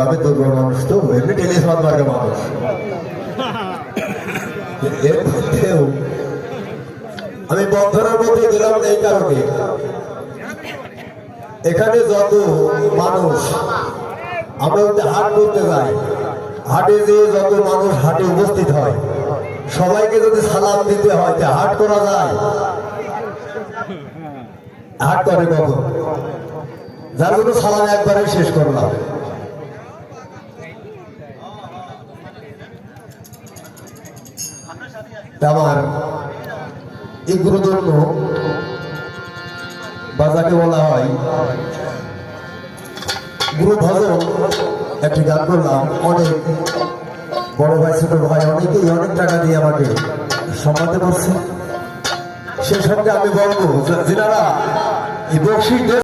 আমি দুর্বল মানুষ তো এমনি টেলিস মারবার মানুষ এর মধ্যেও আমি বন্ধনের মধ্যে গেলাম এই কারণে এখানে যত মানুষ আমরা হাট করতে যাই হাটে যে যত মানুষ হাটে উপস্থিত হয় সবাইকে যদি সালাম দিতে হয় যে হাট করা যায় হাট করে কখন যার জন্য সালাম একবারে শেষ করলাম আমার এই গুরুধর্ম বাজাকে বলা হয় গুরু ভজন একটি গান করলাম অনেক বড় ভাই ছোট ভাই অনেকেই অনেক টাকা দিয়ে আমাকে সম্মান করছে সে সঙ্গে আমি বলবো যারা এই বকশিস